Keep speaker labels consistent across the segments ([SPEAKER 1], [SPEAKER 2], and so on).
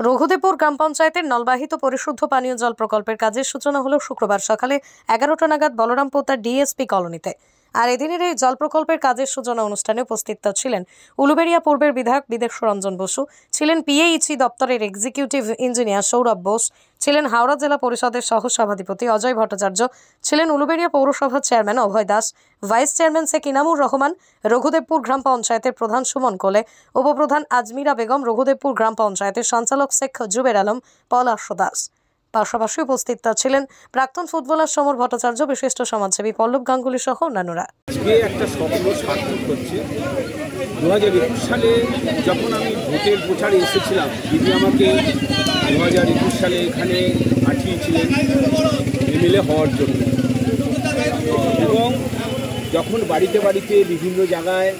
[SPEAKER 1] রঘুদেবপুর গ্রাম পঞ্চায়েতের নলবাহিত পরিশুদ্ধ পানীয় জল প্রকল্পের কাজের সূচনা হলো শুক্রবার সকালে 11টা নাগাদ বলরামপোতা ডিএসপি কলোনিতে। আর এদিনের এই জল প্রকল্পের কাজের সূচনা অনুষ্ঠানে উপস্থিত ছিলেন উলুবেড়িয়া পূর্বের বিধায়ক বিদেশ রঞ্জন বসু, ছিলেন পিএইচই দপ্তরের এক্সিকিউটিভ ইঞ্জিনিয়ার সৌরভ বোস, ছিলেন হাওড়া জেলা পরিষদের সহ সভাধিপতি অজয় ভট্টাচার্য, ছিলেন উলুবেড়িয়া পৌরসভার চেয়ারম্যান অভয় দাস, ভাইস চেয়ারম্যান শেখ ইনামুর রহমান, রঘুদেবপুর গ্রাম পঞ্চায়েতের প্রধান সুমন কোলে, উপপ্রধান আজমিরা বেগম, রঘুদেবপুর গ্রাম পঞ্চায়েতের সঞ্চালক শেখ জুবের আলম, পলাশ দাস। পাশাপাশি উপস্থিত ছিলেন প্রাক্তন ফুটবলার সমর ভট্টাচার্য, বিশিষ্ট সমাজসেবী পল্লব গাঙ্গুলি সহ অন্যান্যরা।
[SPEAKER 2] একটা স্বপ্ন সার্থক হচ্ছে। 2021 সালে যখন আমি ভোটের প্রচারে এসেছিলাম, দিদি আমাকে 2021 সালে এখানে পাঠিয়েছিলেন এমএলএ হওয়ার জন্য, এবং যখন বাড়িতে বাড়িতে বিভিন্ন জায়গায়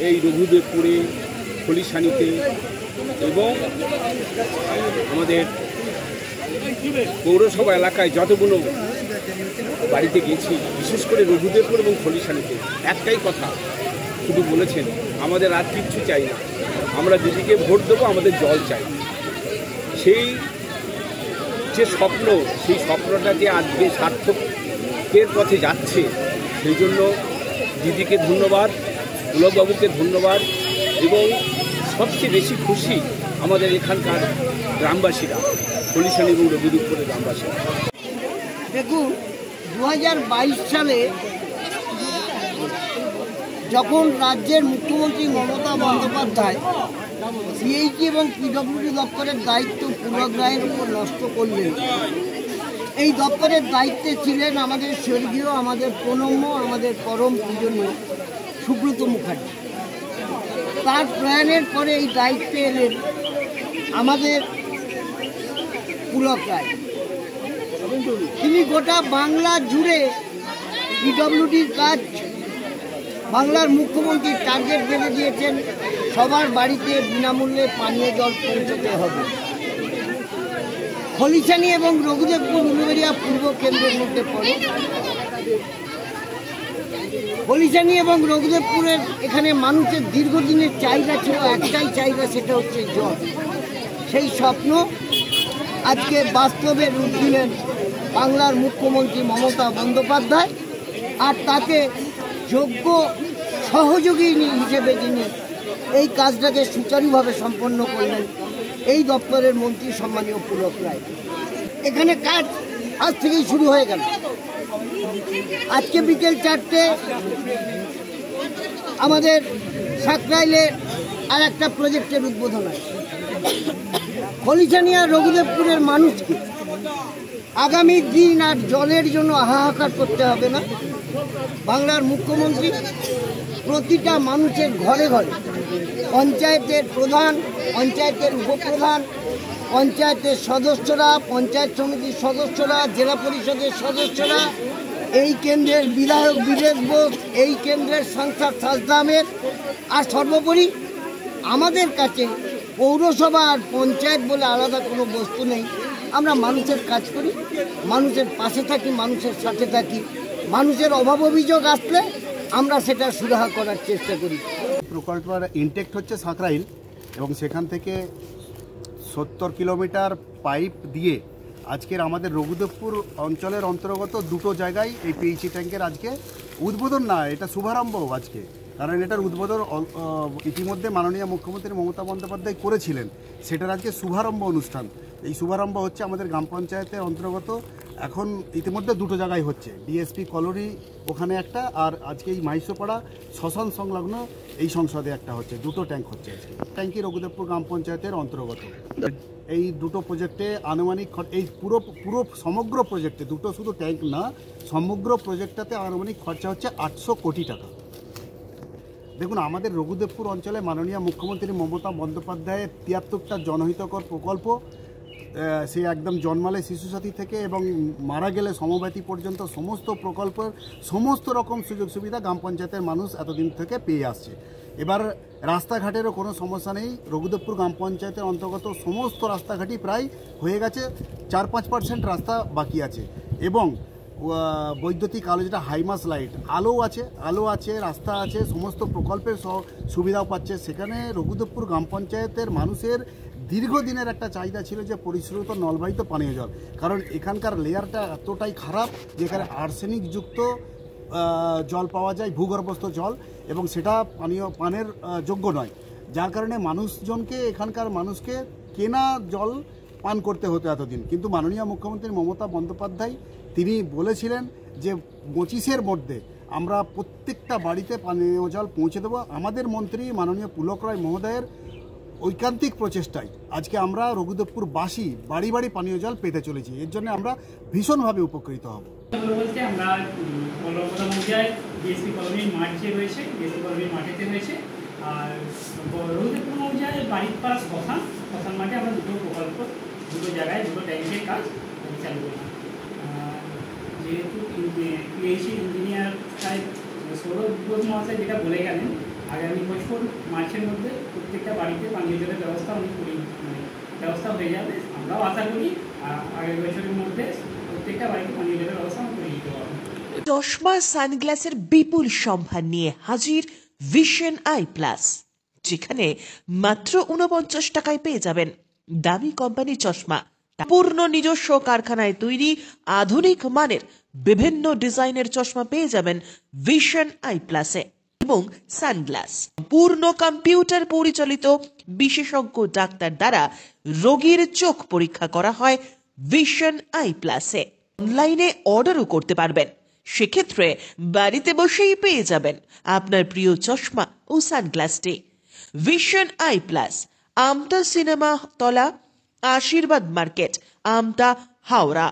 [SPEAKER 2] এই রঘুদেবপুরে, খলিশানিতে এবং আমাদের পৌরসভা এলাকায় যতগুলো বাড়িতে গেছি, বিশেষ করে রঘুদেবপুর এবং খলিশানিতে একটাই কথা শুধু বলেছেন, আমাদের আর কিচ্ছু চাই না, আমরা দিদিকে ভোট দেবো, আমাদের জল চাই। সেই যে স্বপ্ন, সেই স্বপ্নটা যে আজকে সার্থকের পথে যাচ্ছে, সেই জন্য দিদিকে ধন্যবাদ, পুলকবাবুকে ধন্যবাদ, এবং সবচেয়ে বেশি খুশি আমাদের এখানকার গ্রামবাসীরা, খলিশানি এবং রঘুদেবপুরের গ্রামবাসীরা।
[SPEAKER 3] দেখুন, 2022 সালে যখন রাজ্যের মুখ্যমন্ত্রী মমতা বন্দ্যোপাধ্যায় সিএইচি এবং পিডব্লিউডি দপ্তরের দায়িত্ব পূর্বগ্রহের উপর নষ্ট করলেন, এই দপ্তরের দায়িত্বে ছিলেন আমাদের স্বর্গীয়, আমাদের প্রণম্য, আমাদের পরম পূজনীয় সুব্রত মুখার্জি। তার প্রয়াণের পরে এই দায়িত্বে এলেন আমাদের পুলক রায়। তিনি গোটা বাংলা জুড়ে পিডব্লিউডির কাজ, বাংলার মুখ্যমন্ত্রী টার্গেট বেঁধে দিয়েছেন, সবার বাড়িতে বিনামূল্যে পানীয় জল পৌঁছতে হবে। খলিশানি এবং রঘুদেবপুর উলুবেড়িয়া পূর্ব কেন্দ্রের মধ্যে পড়ে। খলিশানি এবং রঘুদেবপুরের এখানে মানুষের দীর্ঘদিনের চাহিদা ছিল, একটাই চাহিদা, সেটা হচ্ছে জল। সেই স্বপ্ন আজকে বাস্তবে রূপ দিলেন বাংলার মুখ্যমন্ত্রী মমতা বন্দ্যোপাধ্যায়, আর তাকে যোগ্য সহযোগী হিসেবে যিনি এই কাজটাকে সুচারুভাবে সম্পন্ন করলেন, এই দপ্তরের মন্ত্রী সম্মানীয় পুলক রায়। এখানে কাজ আজ থেকেই শুরু হয়ে গেল। আজকে বিকেল 4টে আমাদের সাকরাইলে আর একটা প্রজেক্টের উদ্বোধন আছে। খলিশানি আর রঘুদেবপুরের মানুষকে আগামী দিন আর জলের জন্য হাহাকার করতে হবে না। বাংলার মুখ্যমন্ত্রী প্রতিটা মানুষের ঘরে ঘরে, পঞ্চায়েতের প্রধান, পঞ্চায়েতের উপপ্রধান, পঞ্চায়েতের সদস্যরা, পঞ্চায়েত সমিতির সদস্যরা, জেলা পরিষদের সদস্যরা, এই কেন্দ্রের বিধায়ক বিদেশ বোস, এই কেন্দ্রের সাংসদ সাজদা আহমেদ, আর সর্বোপরি আমাদের কাছে পৌরসভা আর পঞ্চায়েত বলে আলাদা কোনো বস্তু নেই। আমরা মানুষের কাজ করি, মানুষের পাশে থাকি, মানুষের সাথে থাকি। মানুষের অভাব অভিযোগ আসলে আমরা সেটা সুরাহা করার চেষ্টা করি।
[SPEAKER 4] প্রকল্পের ইনটেক্ট হচ্ছে সাঁকরাইল, এবং সেখান থেকে 70 কিলোমিটার পাইপ দিয়ে আজকের আমাদের রঘুদেবপুর অঞ্চলের অন্তর্গত দুটো জায়গায় এই পিএইচই ট্যাঙ্কের আজকে উদ্বোধন, না এটা শুভারম্ভ আজকে, কারণ এটার উদ্বোধন ইতিমধ্যে মাননীয় মুখ্যমন্ত্রী মমতা বন্দ্যোপাধ্যায় করেছিলেন। সেটার আজকে শুভারম্ভ অনুষ্ঠান। এই শুভারম্ভ হচ্ছে আমাদের গ্রাম পঞ্চায়েতের অন্তর্গত। এখন ইতিমধ্যে দুটো জায়গায় হচ্ছে, ডিএসপি কলোনি ওখানে একটা, আর আজকে এই মাইশোপাড়া শ্মশান সংলগ্ন এই সংসদে একটা হচ্ছে। দুটো ট্যাঙ্ক হচ্ছে আজকে। ট্যাঙ্কি রঘুদেবপুর গ্রাম পঞ্চায়েতের অন্তর্গত। এই দুটো প্রজেক্টে আনুমানিক এই পুরো সমগ্র প্রজেক্টে, দুটো শুধু ট্যাঙ্ক না, সমগ্র প্রজেক্টটাতে আনুমানিক খরচা হচ্ছে 800 কোটি টাকা। দেখুন, আমাদের রঘুদেবপুর অঞ্চলে মাননীয় মুখ্যমন্ত্রী মমতা বন্দ্যোপাধ্যায়ের 73টা জনহিতকর প্রকল্প, সে একদম জন্মালে শিশুসাথী থেকে এবং মারা গেলে সমব্যাথী পর্যন্ত সমস্ত প্রকল্পের সমস্ত রকম সুযোগ সুবিধা গ্রাম পঞ্চায়েতের মানুষ এতদিন থেকে পেয়ে আসছে। এবার রাস্তাঘাটেরও কোনো সমস্যা নেই। রঘুদেবপুর গ্রাম পঞ্চায়েতের অন্তর্গত সমস্ত রাস্তাঘাটই প্রায় হয়ে গেছে, 4-5% রাস্তা বাকি আছে, এবং বৈদ্যুতিক আলো, যেটা হাইমাস লাইট, আলো আছে, রাস্তা আছে, সমস্ত প্রকল্পের সুবিধাও পাচ্ছে। সেখানে রঘুদেবপুর গ্রাম পঞ্চায়েতের মানুষের দীর্ঘদিনের একটা চাহিদা ছিল যে পরিশ্রুত নলবাহিত পানীয় জল, কারণ এখানকার লেয়ারটা এতটাই খারাপ যে এখানে আর্সেনিকযুক্ত জল পাওয়া যায়, ভূগর্ভস্থ জল, এবং সেটা পানের যোগ্য নয়, যার কারণে মানুষজনকে, এখানকার মানুষকে কেনা জল পান করতে হতো এতদিন। কিন্তু মাননীয় মুখ্যমন্ত্রী মমতা বন্দ্যোপাধ্যায় তিনি বলেছিলেন যে 25-এর মধ্যে আমরা প্রত্যেকটা বাড়িতে পানীয় জল পৌঁছে দেবো। আমাদের মন্ত্রী মাননীয় পুলক রায় মহোদয়ের ঐকান্তিক প্রচেষ্টায় আজকে আমরা রঘুদেবপুরবাসী বাড়ি বাড়ি পানীয় জল পেতে চলেছি। এর জন্য আমরা ভীষণভাবে উপকৃত হব।
[SPEAKER 5] বলতে আমরা প্রথম পর্যায়ে ডিএসপি কলোনির মাঠ যে রয়েছে, ডিএসপি কলোনির মাঠেতে রয়েছে, আর রঘুদেবপুর পর্যায়ে বাড়ির পাশ শ্মশান মাঠে আমরা দুটো প্রকল্প, দুটো জায়গায় দুটো ট্যাঙ্কের কাজ চালু করলাম। যেহেতু পিএইচি ইঞ্জিনিয়ার সাহেব সৌরভ ঘোষ মহাশয় যেটা বলে গেলেন, আগামী বছর মার্চের মধ্যে প্রত্যেকটা বাড়িতে পানীয় জলের ব্যবস্থা ব্যবস্থা হয়ে যাবে। আমরাও আশা করি আগামী বছরের মধ্যে প্রত্যেকটা বাড়িতে পানীয় জলের ব্যবস্থা আমরা করে দিতে পারবো।
[SPEAKER 6] চশমা সানগ্লাসের বিপুল সম্ভার নিয়ে হাজির ভিশন আই প্লাস, যেখানে মাত্র 49 টাকায় পেয়ে যাবেন দামি কোম্পানি চশমা, পূর্ণ নিজস্ব কারখানায় তৈরি আধুনিক মানের বিভিন্ন ডিজাইনের চশমা পেয়ে যাবেন ভিশন আই প্লাসে। এবং সানগ্লাস পূর্ণ কম্পিউটার পরিচালিত বিশেষজ্ঞ ডাক্তার দ্বারা রোগীর চোখ পরীক্ষা করা হয় ভিশন আই প্লাসে। অনলাইনে অর্ডারও করতে পারবেন, সেক্ষেত্রে বাড়িতে বসেই পেয়ে যাবেন আপনার প্রিয় চশমা ও সানগ্লাসটি। Vision eye plus, Amta cinema তলা, আশীর্বাদ মার্কেট, আমতা, হাওড়া।